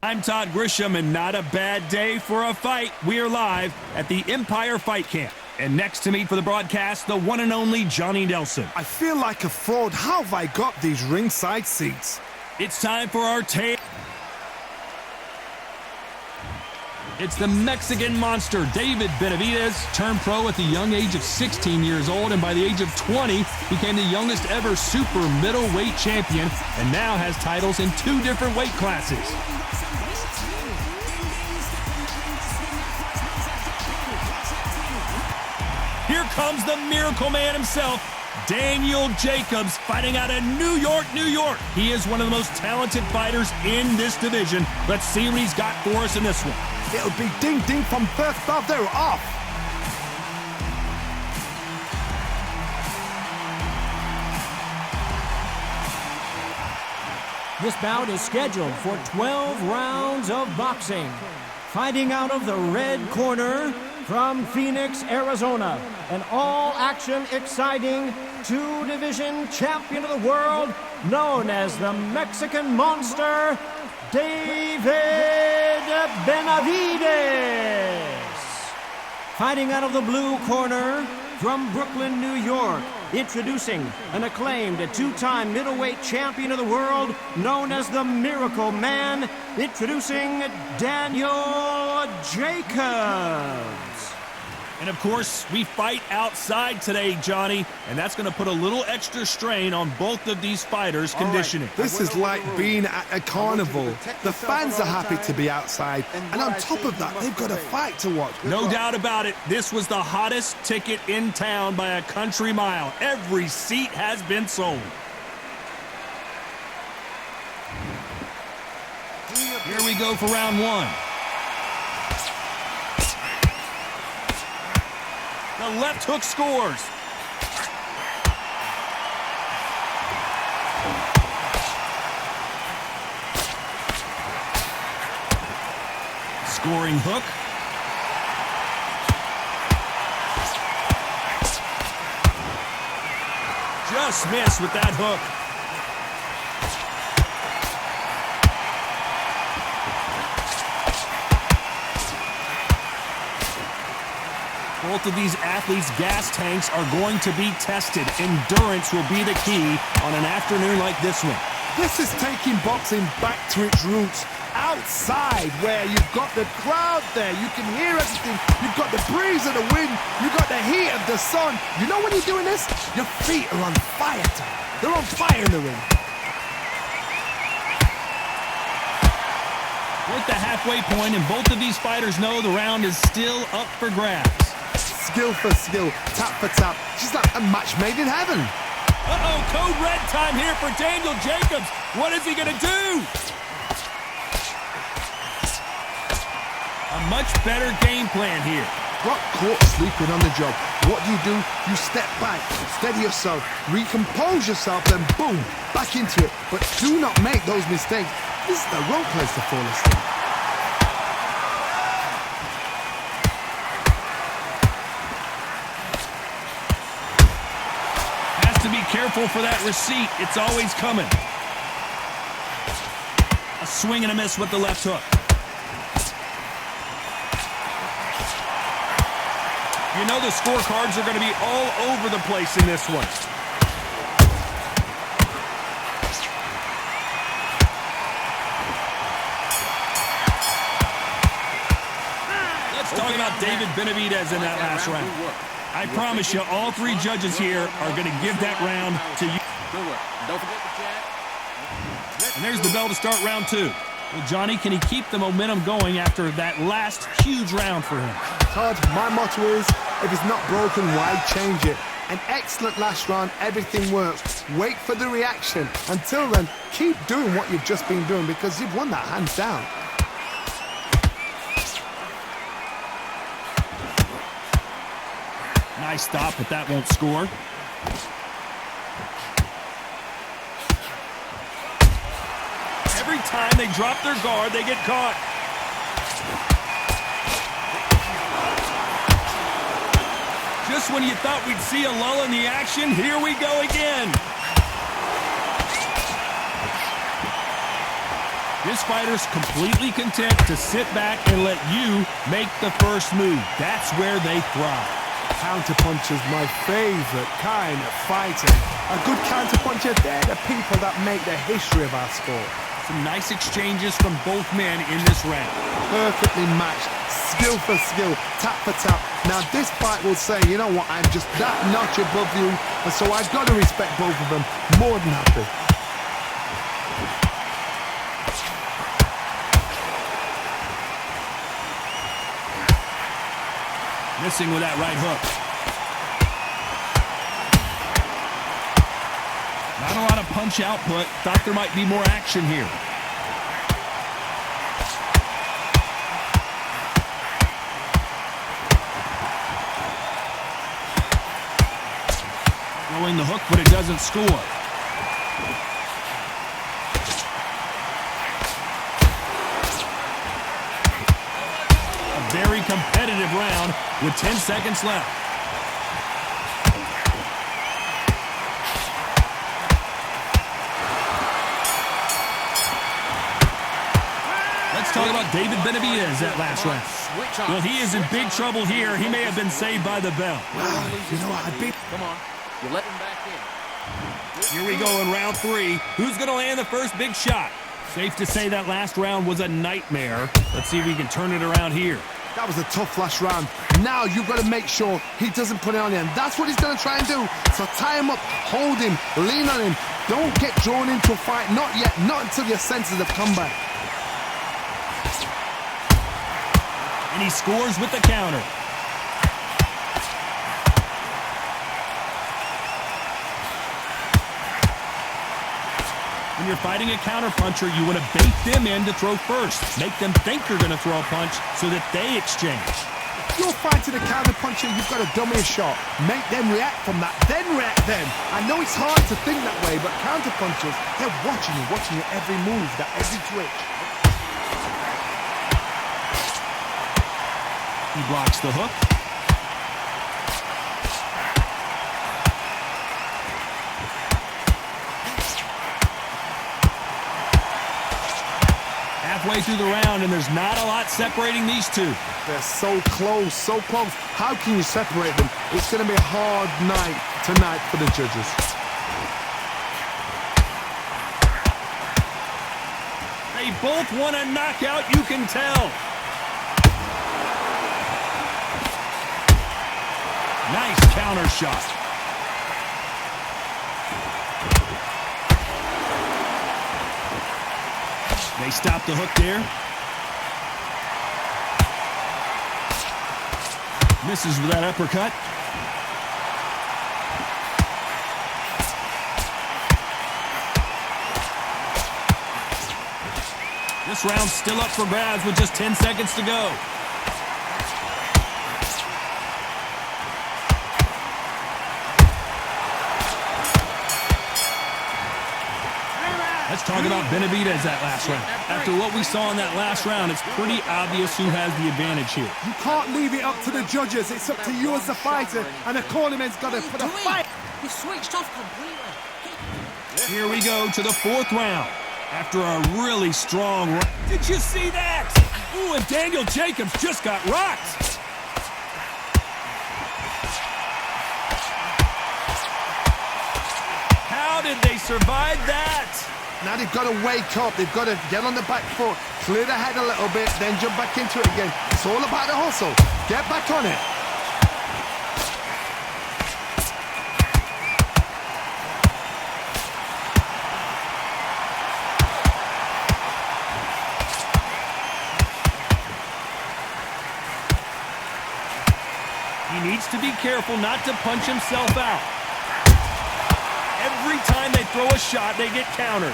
I'm Todd Grisham, and not a bad day for a fight. We are live at the Empire Fight Camp. And next to me for the broadcast, the one and only Johnny Nelson. I feel like a fraud. How have I got these ringside seats? It's time for our It's the Mexican monster, David Benavidez, turned pro at the young age of 16 years old, and by the age of 20, became the youngest ever super middleweight champion, and now has titles in 2 different weight classes. Here comes the Miracle Man himself, Daniel Jacobs, fighting out of New York, New York. He is one of the most talented fighters in this division. Let's see what he's got for us in this one. It'll be ding-ding from first off. They're off. This bout is scheduled for 12 rounds of boxing. Fighting out of the red corner from Phoenix, Arizona, an all-action, exciting 2-division champion of the world, known as the Mexican Monster, David Benavidez. Fighting out of the blue corner from Brooklyn, New York, introducing an acclaimed 2-time middleweight champion of the world, known as the Miracle Man, introducing Daniel Jacobs. And of course, we fight outside today, Johnny, and that's going to put a little extra strain on both of these fighters' conditioning. This is like being at a carnival. The fans are happy to be outside, and on top of that, they've got a fight to watch. No doubt about it, this was the hottest ticket in town by a country mile. Every seat has been sold. Here we go for round 1. The left hook scores. Scoring hook. Just missed with that hook. Both of these athletes' gas tanks are going to be tested. Endurance will be the key on an afternoon like this one. This is taking boxing back to its roots. Outside, where you've got the crowd there, you can hear everything. You've got the breeze of the wind. You've got the heat of the sun. You know when you're doing this? Your feet are on fire. They're on fire in the ring. We're at the halfway point, and both of these fighters know the round is still up for grabs. Skill for skill, tap for tap. She's like a match made in heaven. Uh-oh, code red time here for Daniel Jacobs. What is he going to do? A much better game plan here. Got caught sleeping on the job. What do? You step back, steady yourself, recompose yourself, then boom, back into it. But do not make those mistakes. This is the wrong place to fall asleep. To be careful for that receipt. It's always coming. A swing and a miss with the left hook. You know the scorecards are going to be all over the place in this one. Let's talk about David Benavidez in that last round. I promise you, all 3 judges here are going to give that round to you. Don't forget the chat. And there's the bell to start round 2. Well, Johnny, can he keep the momentum going after that last huge round for him? Todd, my motto is, if it's not broken, why change it? An excellent last round, everything works. Wait for the reaction. Until then, keep doing what you've just been doing because you've won that hands down. Nice stop, but that won't score. Every time they drop their guard, they get caught. Just when you thought we'd see a lull in the action, here we go again. This fighter's completely content to sit back and let you make the first move. That's where they thrive. Counterpuncher's my favorite kind of fighting. A good counterpuncher, they're the people that make the history of our sport. Some nice exchanges from both men in this round. Perfectly matched, skill for skill, tap for tap. Now this fight will say, you know what, I'm just that notch above you, and so I've got to respect both of them. More than happy. Missing with that right hook. Not a lot of punch output. Thought there might be more action here. Throwing the hook, but it doesn't score. A very competitive round with 10 seconds left. Let's talk about David Benavidez that last round. Well, he is in big trouble here. He may have been saved by the bell. You know what, Come on. You let him back in. Here we go in round 3. Who's going to land the first big shot? Safe to say that last round was a nightmare. Let's see if we can turn it around here. That was a tough last round. Now you've got to make sure he doesn't put it on you, and that's what he's going to try and do. So tie him up, hold him, lean on him. Don't get drawn into a fight. Not yet. Not until your senses have come back. And he scores with the counter. When you're fighting a counterpuncher, you want to bait them in to throw first. Make them think you're going to throw a punch so that they exchange. If you're fighting a counterpuncher, you've got to dummy a shot. Make them react from that, then react then. I know it's hard to think that way, but counterpunchers, they're watching your every move, that every twitch. He blocks the hook. Halfway through the round, and there's not a lot separating these two. They're so close, so close. How can you separate them? It's going to be a hard night tonight for the judges. They both want a knockout, you can tell. Nice counter shot. They stop the hook there. Misses with that uppercut. This round's still up for grabs with just 10 seconds to go. Let's talk about Benavidez that last round. After what we saw in that last round, it's pretty obvious who has the advantage here. You can't leave it up to the judges. It's up to you as the fighter, and the cornerman's got to put a fight. He switched off completely. Here we go to the 4th round. After a really strong round. Did you see that? Ooh, and Daniel Jacobs just got rocked. How did they survive that? Now they've got to wake up. They've got to get on the back foot, clear the head a little bit, then jump back into it again. It's all about the hustle. Get back on it. He needs to be careful not to punch himself out. Every time they throw a shot, they get countered.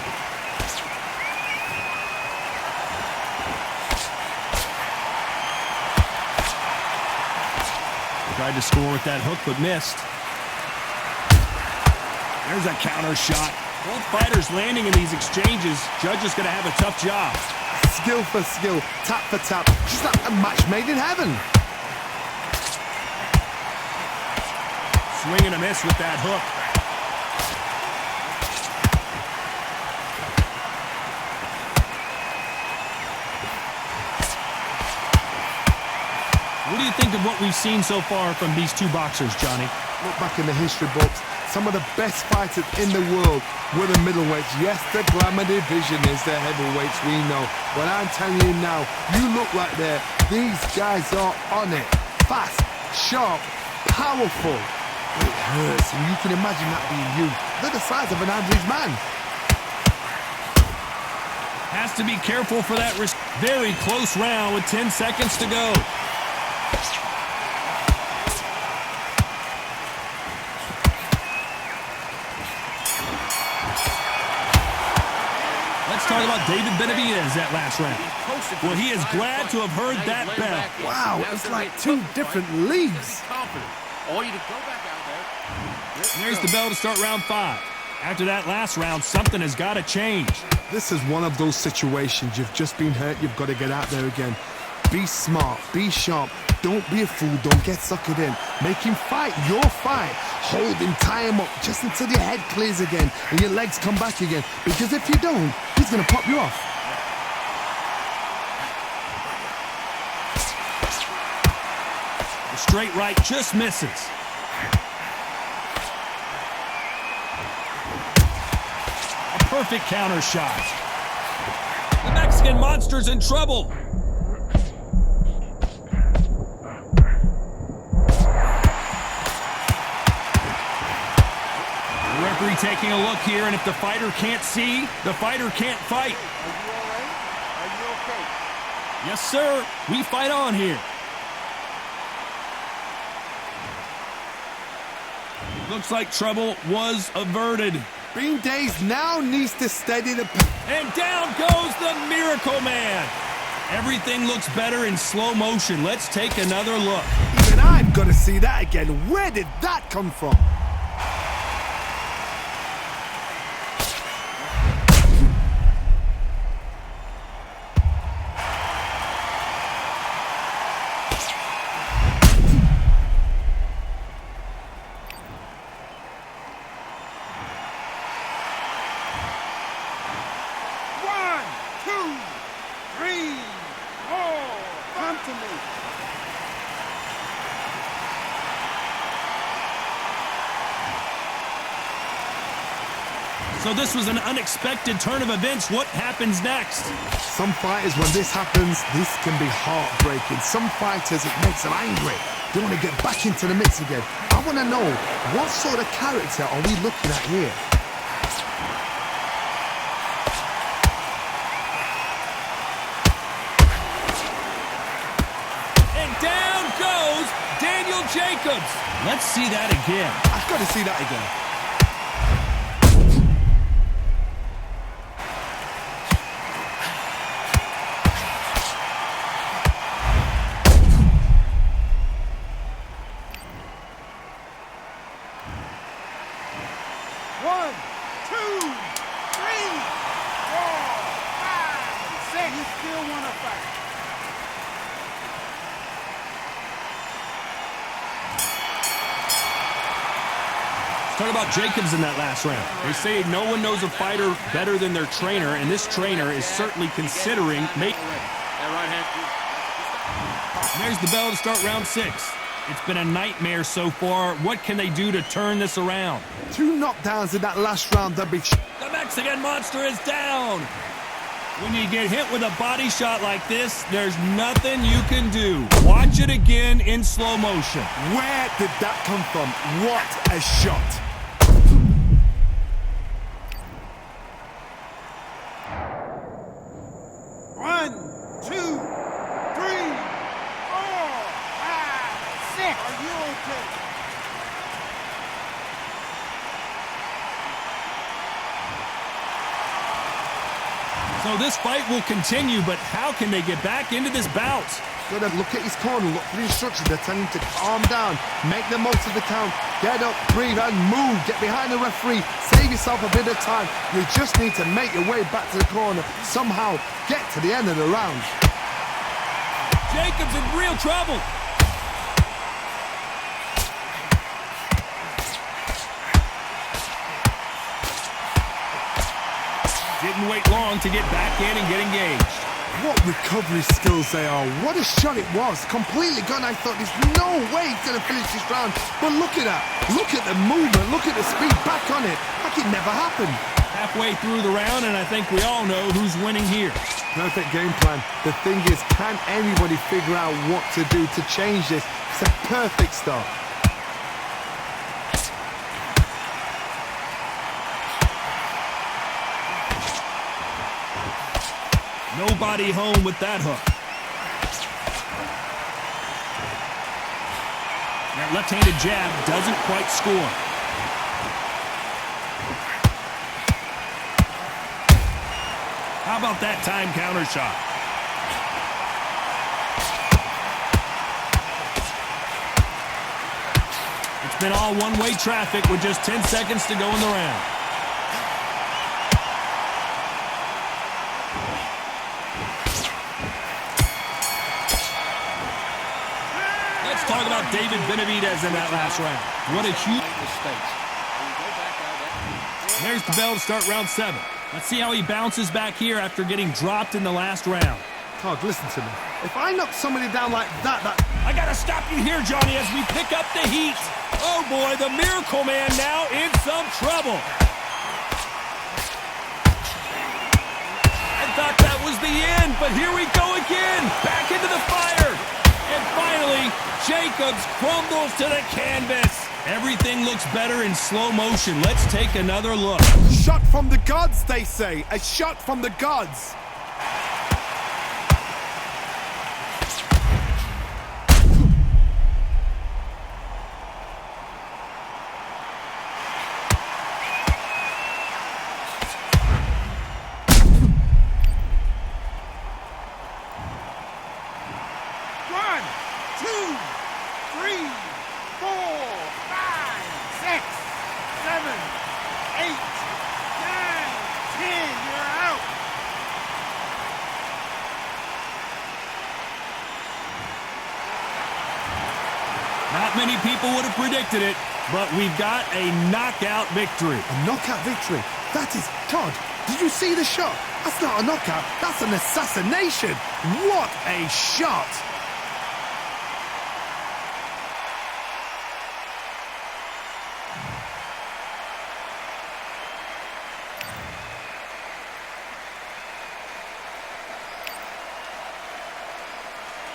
Tried to score with that hook, but missed. There's a counter shot. Both fighters landing in these exchanges. Judge is going to have a tough job. Skill for skill, tap for tap. Just like a match made in heaven. Swing and a miss with that hook. What do you think of what we've seen so far from these two boxers, Johnny? Look back in the history books. Some of the best fighters in the world were the middleweights. Yes, the glamour division is the heavyweights, we know. But I'm telling you now, you look right there. These guys are on it. Fast, sharp, powerful. It hurts, and you can imagine that being you. They're the size of an average man. Has to be careful for that risk. Very close round with 10 seconds to go. Let's talk about David Benavidez that last round. Well, he is glad to have heard that bell. Wow, it's like two different leagues. All you to go back out there. There's the bell to start round 5. After that last round, something has got to change. This is one of those situations. You've just been hurt. You've got to get out there again. Be smart. Be sharp. Don't be a fool. Don't get suckered in. Make him fight your fight. Hold him, tie him up just until your head clears again and your legs come back again. Because if you don't, he's going to pop you off. The straight right just misses. A perfect counter shot. The Mexican monster's in trouble. The referee taking a look here, and if the fighter can't see, the fighter can't fight. Are you all right? Are you okay? Yes, sir. We fight on here. Looks like trouble was averted. Bean Days now needs to steady the... And down goes the Miracle Man. Everything looks better in slow motion. Let's take another look. Even I've got to see that again. Where did that come from? So this was an unexpected turn of events. What happens next? Some fighters, when this happens, this can be heartbreaking. Some fighters, it makes them angry. They want to get back into the mix again. I want to know, what sort of character are we looking at here? And down goes Daniel Jacobs. Let's see that again. I've got to see that again. Talk about Jacobs in that last round. They say no one knows a fighter better than their trainer, and this trainer is certainly considering making... There's the bell to start round 6. It's been a nightmare so far. What can they do to turn this around? 2 knockdowns in that last round. The Mexican monster is down. When you get hit with a body shot like this, there's nothing you can do. Watch it again in slow motion. Where did that come from? What a shot. So this fight will continue, but how can they get back into this bout? Got to look at his corner, look for the instructions. They're telling him to calm down, make the most of the count, get up, breathe, and move. Get behind the referee, save yourself a bit of time. You just need to make your way back to the corner. Somehow get to the end of the round. Jacobs in real trouble. Didn't wait long to get back in and get engaged. What recovery skills they are. What a shot it was. Completely gone. I thought there's no way he's going to finish this round. But look at that. Look at the movement. Look at the speed. Back on it. Like it never happened. Halfway through the round, and I think we all know who's winning here. Perfect game plan. The thing is, can anybody figure out what to do to change this? It's a perfect start. Nobody home with that hook. That left-handed jab doesn't quite score. How about that time counter shot? It's been all one-way traffic with just 10 seconds to go in the round. Let's talk about David Benavidez in that last round. What a huge mistakes. There's the bell to start round 7. Let's see how he bounces back here after getting dropped in the last round. Todd, listen to me. If I knock somebody down like that... I gotta stop you here, Johnny, as we pick up the heat. Oh boy, the Miracle Man now in some trouble. I thought that was the end, but here we go again. Back into the fire. And finally, Jacobs crumbles to the canvas. Everything looks better in slow motion. Let's take another look. Shot from the gods, they say. A shot from the gods. Not many people would have predicted it, but we've got a knockout victory. A knockout victory? That is... Todd, did you see the shot? That's not a knockout. That's an assassination. What a shot.